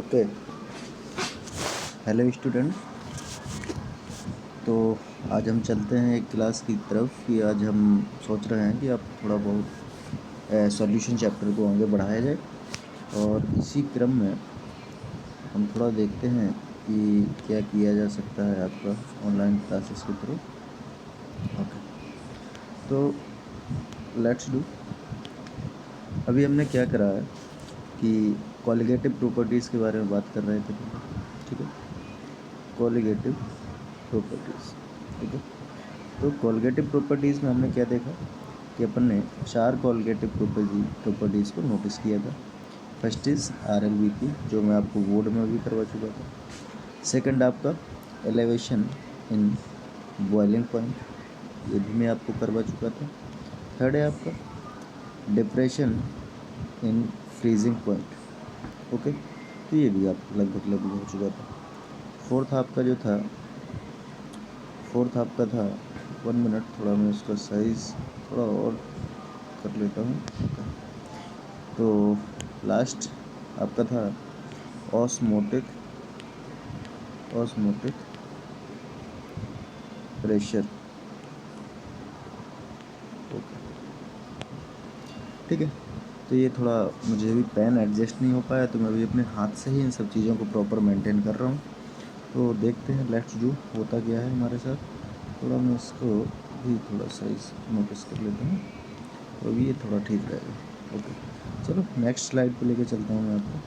Okay. Hello student. तो आज हम चलते हैं एक क्लास की तरफ कि आज हम सोच रहे हैं कि आप थोड़ा बहुत सॉल्यूशन चैप्टर को आगे बढ़ाया जाए, और इसी क्रम में हम थोड़ा देखते हैं कि क्या किया जा सकता है आपका ऑनलाइन क्लासेस के थ्रू। ओके, तो लेट्स डू। अभी हमने क्या करा है कि कॉलिगेटिव प्रॉपर्टीज़ के बारे में बात कर रहे थे, ठीक है। कॉलिगेटिव प्रॉपर्टीज़, ठीक है। तो कॉलिगेटिव प्रॉपर्टीज़ में हमने क्या देखा कि अपन ने 4 कॉलिगेटिव प्रॉपर्टीज़ को नोटिस किया था। फर्स्ट इज़ RLBP, जो मैं आपको बोर्ड में भी करवा चुका था। सेकंड आपका एलिवेशन इन बॉइलिंग पॉइंट, ये भी मैं आपको करवा चुका था। थर्ड है आपका depression in freezing point, okay, तो ये भी आपको लगभग हो चुका था। फोर्थ आपका था 1 मिनट, थोड़ा मैं इसका साइज़ थोड़ा और कर लेता हूँ। तो लास्ट आपका था ऑस्मोटिक प्रेशर, ओके, ठीक है। तो ये थोड़ा मुझे भी पेन एडजस्ट नहीं हो पाया, तो मैं भी अपने हाथ से ही इन सब चीज़ों को प्रॉपर मेंटेन कर रहा हूँ। तो देखते हैं, लेट्स डू, होता क्या है हमारे साथ। थोड़ा मैं इसको भी थोड़ा साइज नोटिस कर लेता हूँ, तो अभी ये थोड़ा ठीक रहेगा। ओके, चलो नेक्स्ट स्लाइड पे लेके चलता हूँ मैं आपको।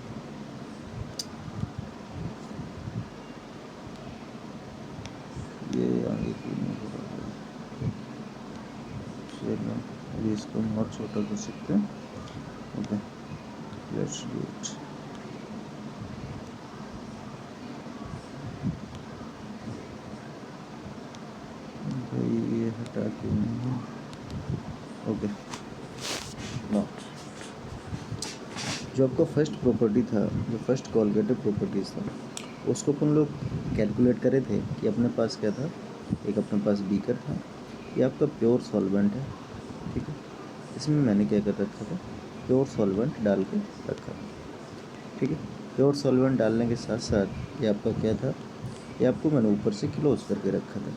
ये आगे चलो अभी इसको हम और छोटा कर सकते हैं। Okay, let's do it. भाई ये हटा के नहीं, ओके नो। जो आपका फर्स्ट प्रॉपर्टी था, जो फर्स्ट कॉलिगेटिव प्रॉपर्टीज़ था, उसको अपन लोग कैलकुलेट करे थे कि अपने पास क्या था। एक अपने पास बीकर था, ये आपका प्योर सॉल्वेंट है, ठीक है। इसमें मैंने क्या कर रखा था, प्योर सॉल्वेंट डाल के रखा, ठीक है। प्योर सॉल्वेंट डालने के साथ साथ ये आपका क्या था, ये आपको मैंने ऊपर से क्लोज करके रखा था।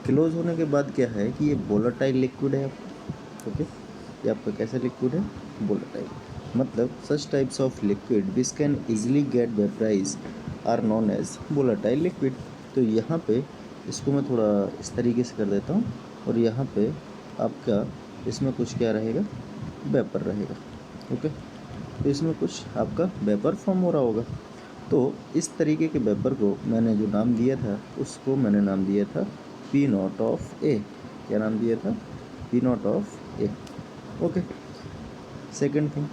क्लोज होने के बाद क्या है कि ये वोलेटाइल लिक्विड है आपका, ओके। ये आपका कैसा लिक्विड है, वोलेटाइल, मतलब such types of liquid which can easily get vaporise are known as volatile liquid. तो यहाँ पे इसको मैं थोड़ा इस तरीके से कर देता हूँ, और यहाँ पे आपका इसमें कुछ क्या रहेगा, वेपर रहेगा, ओके। तो इसमें कुछ आपका वेपर फॉर्म हो रहा होगा। तो इस तरीके के वेपर को मैंने जो नाम दिया था, उसको मैंने नाम दिया था P0 क्या नाम दिया था, P0, ओके। सेकंड थिंग,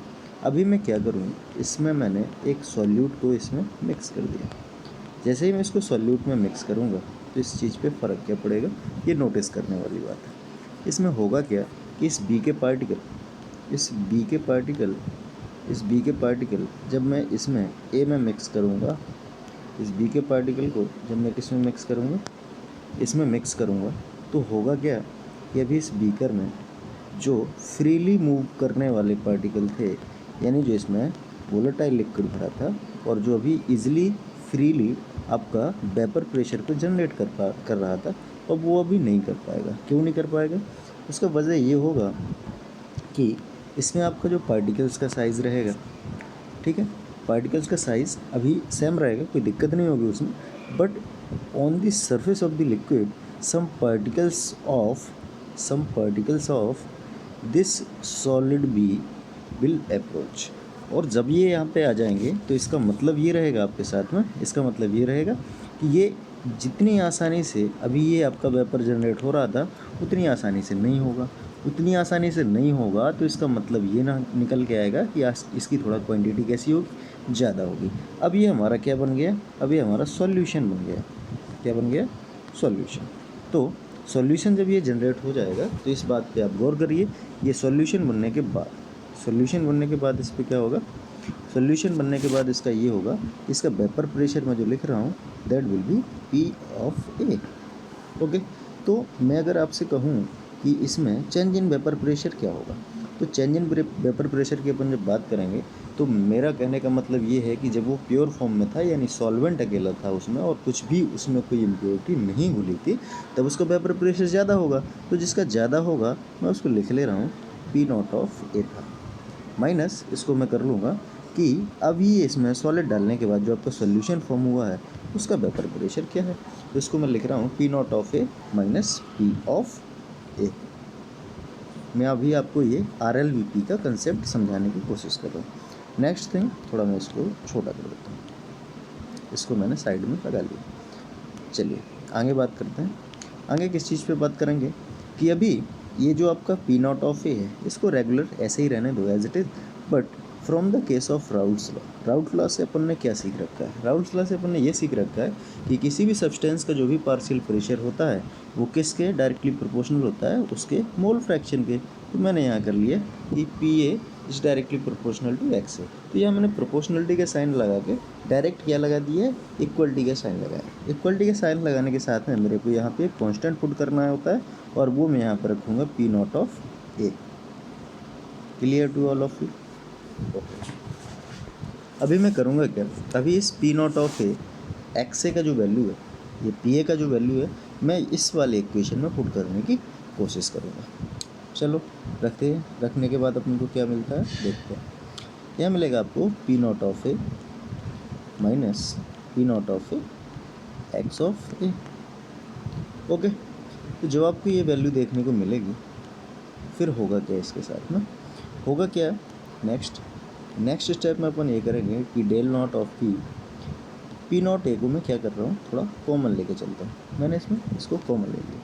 अभी मैं क्या करूँ, इसमें मैंने एक सॉल्यूट को इसमें मिक्स कर दिया। जैसे ही मैं इसको सॉल्यूट में मिक्स करूँगा तो इस चीज़ पे फ़र्क क्या पड़ेगा, ये नोटिस करने वाली बात है। इसमें होगा क्या कि इस बी के पार्टिकल जब मैं इसमें ए में मिक्स करूँगा, इस बी के पार्टिकल को जब मैं किस में मिक्स करूँगा, इसमें मिक्स करूँगा, तो होगा क्या कि अभी इस बीकर में जो फ्रीली मूव करने वाले पार्टिकल थे, यानी जो इसमें वोलेटाइल लिक्विड भरा था और जो अभी इजीली फ्रीली आपका वेपर प्रेशर को जनरेट कर रहा था, अब वो अभी नहीं कर पाएगा। क्यों नहीं कर पाएगा, उसका वजह ये होगा कि इसमें आपका जो पार्टिकल्स का साइज़ रहेगा, ठीक है, पार्टिकल्स का साइज़ अभी सेम रहेगा, कोई दिक्कत नहीं होगी उसमें, but on the surface of the liquid some particles of this solid B will approach. और जब ये यहाँ पे आ जाएंगे तो इसका मतलब ये रहेगा, आपके साथ में इसका मतलब ये रहेगा कि ये जितनी आसानी से अभी ये आपका वेपर जनरेट हो रहा था, उतनी आसानी से नहीं होगा। तो इसका मतलब ये ना निकल के आएगा कि इसकी थोड़ा क्वांटिटी कैसी होगी, ज़्यादा होगी। अब ये हमारा क्या बन गया, अब ये हमारा सॉल्यूशन बन गया। क्या बन गया, सॉल्यूशन। तो सॉल्यूशन जब ये जनरेट हो जाएगा तो इस बात पे आप गौर करिए, ये सॉल्यूशन बनने के बाद इस पर क्या होगा, सॉल्यूशन बनने के बाद इसका ये होगा, इसका वेपर प्रेशर मैं जो लिख रहा हूँ that will be P(A), okay. तो मैं अगर आपसे कहूँ कि इसमें चेंज इन वेपर प्रेशर क्या होगा, तो चेंज इन वेपर प्रेशर की अपन जब बात करेंगे तो मेरा कहने का मतलब ये है कि जब वो प्योर फॉर्म में था, यानी सॉल्वेंट अकेला था उसमें और कुछ भी उसमें कोई इम्प्योरिटी नहीं घुली थी, तब उसका वेपर प्रेशर ज़्यादा होगा। तो जिसका ज़्यादा होगा मैं उसको लिख ले रहा हूँ पी नॉट ऑफ ए था, माइनस इसको मैं कर लूँगा कि अभी इसमें सॉलिड डालने के बाद जो आपका सोल्यूशन फॉर्म हुआ है उसका वेपर प्रेशर क्या है। तो इसको मैं लिख रहा हूँ P naught of A minus P of A. मैं अभी आपको ये RLVP का कंसेप्ट समझाने की कोशिश कर रहा हूँ। नेक्स्ट थिंग, थोड़ा मैं इसको छोटा कर देता हूँ, इसको मैंने साइड में लगा लिया। चलिए आगे बात करते हैं। आगे किस चीज़ पे बात करेंगे कि अभी ये जो आपका पी नॉट ऑफ ए है इसको रेगुलर ऐसे ही रहने दो as it is, but from the case of Raoult's law. Raoult law से अपन ने क्या सीख रखा है? राउल्ट्स लॉ से अपन ने ये सीख रखा है कि किसी भी सब्सटेंस का जो भी पार्शियल प्रेशर होता है वो किसके डायरेक्टली प्रोपोर्शनल होता है? उसके मोल फ्रैक्शन के। तो मैंने यहाँ कर लिया कि P A is directly proportional to X A. तो यहाँ मैंने प्रोपोर्शनलिटी का साइन लगा के डायरेक्ट क्या लगा दिया है? इक्वलिटी का साइन लगाया। इक्वलिटी का साइन लगाने के साथ में मेरे को यहाँ पे एक कॉन्स्टेंट पुट करना होता है और वो मैं यहाँ पर रखूँगा P naught of A. Clear to all of you? अभी मैं करूँगा क्या, अभी इस P naught of A X A का जो वैल्यू है, ये पी ए का जो वैल्यू है, मैं इस वाले इक्वेशन में पुट करने की कोशिश करूँगा। चलो रखते हैं। रखने के बाद अपन को क्या मिलता है देखते हैं। यहाँ मिलेगा आपको P naught of A minus P naught of A x of A. Okay, तो जब आपको ये वैल्यू देखने को मिलेगी फिर होगा क्या इसके साथ में? होगा क्या नेक्स्ट स्टेप में अपन ये करेंगे कि del naught of P naught A को मैं क्या कर रहा हूँ, थोड़ा कॉमन लेके चलता हूँ। मैंने इसमें इसको कॉमन ले लिया।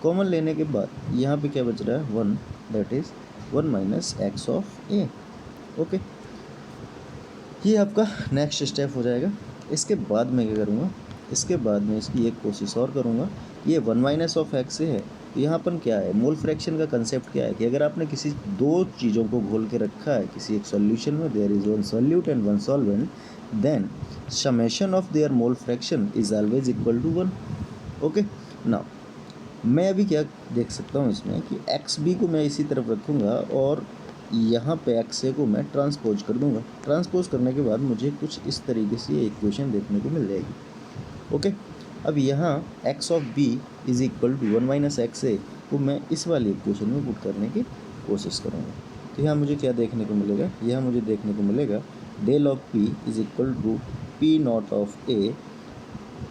कॉमन लेने के बाद यहाँ पे क्या बच रहा है? 1, that is 1 minus x of A. Okay, ये आपका नेक्स्ट स्टेप हो जाएगा। इसके बाद मैं क्या करूँगा, इसके बाद में इसकी एक कोशिश और करूँगा। ये 1 माइनस ऑफ एक्स ए है, तो यहाँ पर क्या है? मोल फ्रैक्शन का कंसेप्ट क्या है कि अगर आपने किसी दो चीज़ों को घोल के रखा है किसी एक सॉल्यूशन में, there is one solute and one solvent, then summation of their mole fraction is always equal to 1। Okay, now मैं अभी क्या देख सकता हूँ इसमें कि एक्स बी को मैं इसी तरफ रखूँगा और यहाँ पे एक्स ए को मैं ट्रांसपोज कर दूँगा। ट्रांसपोज करने के बाद मुझे कुछ इस तरीके से ये इक्वेशन देखने को मिल जाएगी। ओके, अब यहाँ X of B is equal to 1 minus X A को मैं इस वाली इक्वेशन में पुट करने की कोशिश करूँगा। तो यहाँ मुझे क्या देखने को मिलेगा? यहाँ मुझे देखने को मिलेगा del of P is equal to P naught of A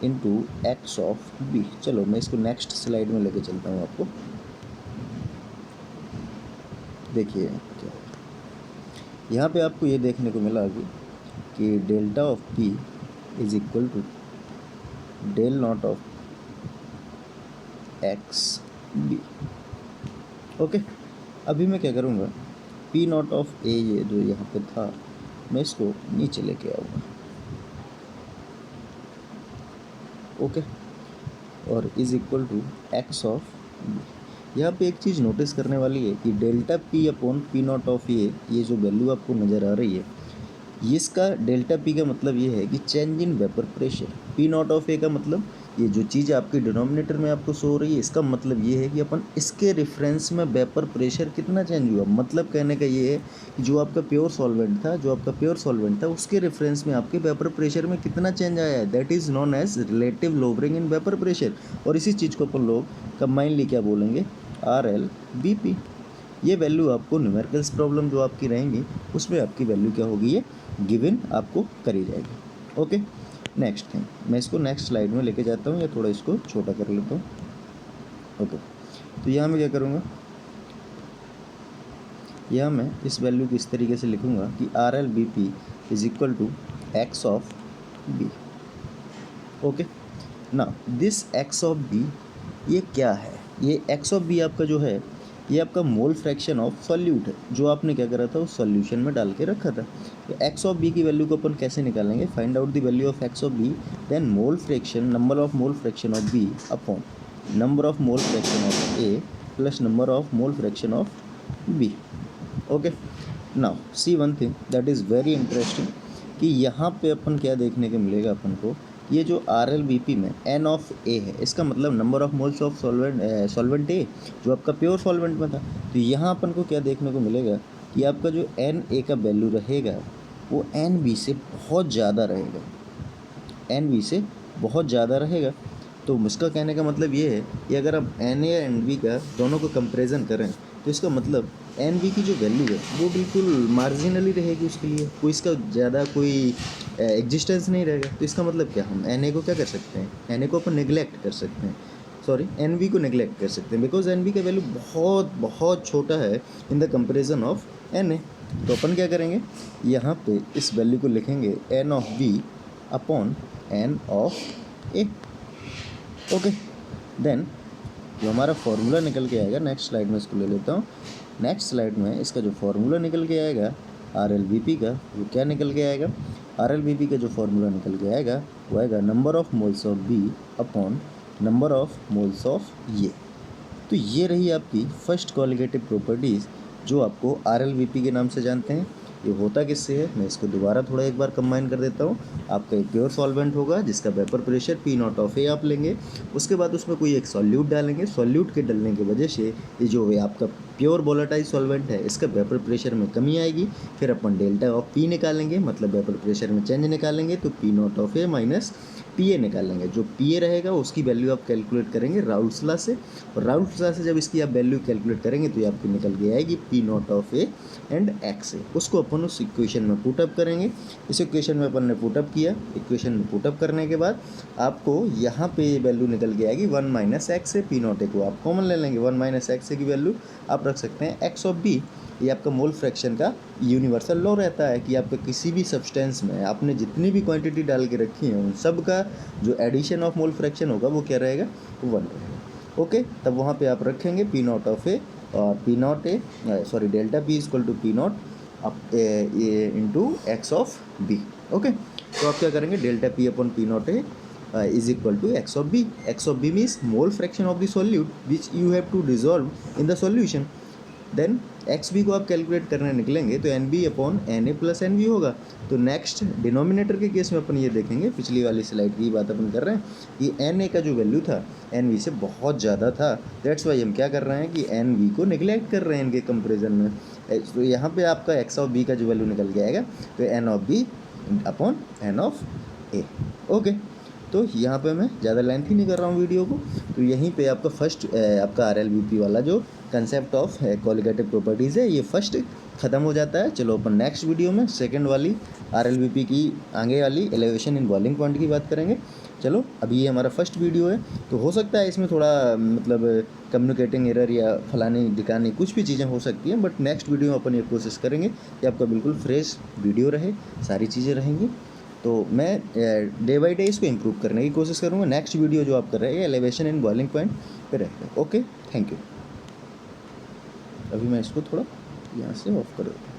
into X of B. चलो मैं इसको नेक्स्ट स्लाइड में लेके चलता हूँ आपको। देखिए क्या यहाँ पे आपको ये देखने को मिला कि delta of P is equal to del naught of X B. Okay, अभी मैं क्या करूँगा, पी नॉट ऑफ ए ये जो यहाँ पे था मैं इसको नीचे लेके आऊँगा। ओके, और is equal to X of B. यहाँ पे एक चीज़ नोटिस करने वाली है कि delta P upon P naught of ये जो वैल्यू आपको नज़र आ रही है, इसका डेल्टा पी का मतलब ये है कि change in vapour pressure. P naught of A का मतलब ये जो चीज़ आपकी डिनोमिनेटर में आपको शो हो रही है, इसका मतलब ये है कि अपन इसके रेफरेंस में वेपर प्रेशर कितना चेंज हुआ। मतलब कहने का ये है कि जो आपका प्योर सॉल्वेंट था उसके रेफरेंस में आपके वेपर प्रेशर में कितना चेंज आया है, that is known as relative lowering in vapour pressure. और इसी चीज़ को अपन लोग कंबाइनली क्या बोलेंगे, RLVP। ये वैल्यू आपको न्यूमेरिकल्स प्रॉब्लम जो आपकी रहेंगी उसमें आपकी वैल्यू क्या होगी, ये गिवन आपको करी जाएगी। ओके, नेक्स्ट थिंग, मैं इसको नेक्स्ट स्लाइड में लेके जाता हूँ या थोड़ा इसको छोटा कर लेता हूँ। ओके, तो यहाँ मैं क्या करूँगा, यहाँ मैं इस वैल्यू को इस तरीके से लिखूँगा कि RLVP is equal to X of B. Okay, ना दिस एक्स ऑफ बी ये क्या है? ये एक्स ऑफ बी आपका जो है ये आपका मोल फ्रैक्शन ऑफ सॉल्यूट है जो आपने क्या करा था उस सॉल्यूशन में डाल के रखा था। तो एक्स ऑफ बी की वैल्यू को अपन कैसे निकालेंगे? Find out the value of X of B, then mole fraction, number of mole fraction of B upon number of mole fraction of A plus number of mole fraction of B. Okay, now see one thing that is very interesting कि यहाँ पे अपन क्या देखने को मिलेगा अपन को, ये जो RLVP में N ऑफ ए है, इसका मतलब number of moles of solvent A जो आपका प्योर सॉल्वेंट में था। तो यहाँ अपन को क्या देखने को मिलेगा कि आपका जो NA का वैल्यू रहेगा वो एन वी से बहुत ज़्यादा रहेगा, एन वी से बहुत ज़्यादा रहेगा। तो इसका कहने का मतलब ये है कि अगर आप एन ए एंड वी का दोनों को कंपैरिजन करें तो इसका मतलब एन वी की जो वैल्यू है वो बिल्कुल मार्जिनली रहेगी, उसके लिए कोई इसका ज़्यादा कोई एग्जिस्टेंस नहीं रहेगा। तो इसका मतलब क्या, हम एन ए को क्या कर सकते हैं, एन ए को अपन निगलेक्ट कर सकते हैं, सॉरी एन वी को निगलेक्ट कर सकते हैं, बिकॉज एन वी का वैल्यू बहुत बहुत छोटा है in the comparison of N A. तो अपन क्या करेंगे, यहाँ पे इस वैल्यू को लिखेंगे N of V upon N of A. Okay, then जो हमारा फॉर्मूला निकल के आएगा, नेक्स्ट स्लाइड में इसको ले लेता हूँ। नेक्स्ट स्लाइड में इसका जो फॉर्मूला निकल के आएगा आर एल वी पी का, वो क्या निकल के आएगा, आर एल वी पी का जो फॉर्मूला निकल के आएगा वो आएगा number of moles of B upon number of moles of ये। तो ये रही आपकी फर्स्ट कॉलिगेटिव प्रॉपर्टीज़ जो आपको आर एल वी पी के नाम से जानते हैं। ये होता किससे है, मैं इसको दोबारा थोड़ा एक बार कंबाइन कर देता हूँ। आपका एक प्योर सॉल्वेंट होगा जिसका vapour pressure P naught of A आप लेंगे, उसके बाद उसमें कोई एक सॉल्यूट डालेंगे, सॉल्यूट के डलने की वजह से ये जो है आपका प्योर वोलेटाइल सॉल्वेंट है इसका वेपर प्रेशर में कमी आएगी। फिर अपन डेल्टा ऑफ पी निकालेंगे, मतलब वेपर प्रेशर में चेंज निकालेंगे, तो P naught of A minus P A निकालेंगे। जो पी ए रहेगा उसकी वैल्यू आप कैलकुलेट करेंगे राउल्ट्स लॉ से, और राउल्ट्स लॉ से जब इसकी आप वैल्यू कैलकुलेट करेंगे तो ये आपकी निकल के आएगी P naught of A and X A. उसको अपन उस इक्वेशन में पुटअप करेंगे। इस इक्वेशन में अपन ने पुटअप किया, इक्वेशन में पुटअप करने के बाद आपको यहाँ पे ये वैल्यू निकल के आएगी 1 minus X A. P naught A को आप कॉमन ले लेंगे, 1 माइनस एक्स ए की वैल्यू आप रख सकते हैं एक्स ऑफ बी। ये आपका मोल फ्रैक्शन का यूनिवर्सल लॉ रहता है कि आपका किसी भी सब्सटेंस में आपने जितनी भी क्वांटिटी डाल के रखी है उन सब का जो एडिशन ऑफ मोल फ्रैक्शन होगा वो क्या रहेगा, 1 रहेगा। ओके, तब वहाँ पे आप रखेंगे पी नॉट ऑफ ए और P naught A sorry delta P equal to P naught up A into X of B. Okay, तो आप क्या करेंगे, delta P upon P naught A is equal to X of B. X of B means mole fraction of the solute which you have to dissolve in the solution. Then X B को आप calculate करने निकलेंगे तो N B upon N A plus N B होगा। तो next denominator के case में अपन ये देखेंगे, पिछली वाली स्लाइड की बात अपन कर रहे हैं कि एन ए का जो वैल्यू था एन वी से बहुत ज़्यादा था। दैट्स वाई हम क्या कर रहे हैं कि एन वी को निगलेक्ट कर रहे हैं इनके कंपेरिजन में। तो यहाँ पे आपका एक्स ऑफ बी का जो वैल्यू निकल के आएगा तो N of B upon N of A. Okay, तो यहाँ पे मैं ज़्यादा लेंथ ही नहीं कर रहा हूँ वीडियो को। तो यहीं पे आपका फर्स्ट आपका आर एल वी पी वाला जो कंसेप्ट ऑफ कॉलिगेटिव प्रॉपर्टीज़ है ये फर्स्ट ख़त्म हो जाता है। चलो अपन नेक्स्ट वीडियो में सेकंड वाली आर एल वी पी की आगे वाली एलिवेशन इन बॉइलिंग पॉइंट की बात करेंगे। चलो अभी ये हमारा फर्स्ट वीडियो है, तो हो सकता है इसमें थोड़ा मतलब कम्युनिकेटिंग एरर या फलानी दिखानी कुछ भी चीज़ें हो सकती हैं, बट नेक्स्ट वीडियो में अपन ये कोशिश करेंगे कि आपका बिल्कुल फ्रेश वीडियो रहे, सारी चीज़ें रहेंगी। तो मैं डे बाई डे इसको इम्प्रूव करने की कोशिश करूँगा। नेक्स्ट वीडियो जो आप कर रहे हैं एलिवेशन इन बॉइलिंग पॉइंट पे रहेगा। Okay, thank you. अभी मैं इसको थोड़ा यहाँ से ऑफ कर देता हूँ।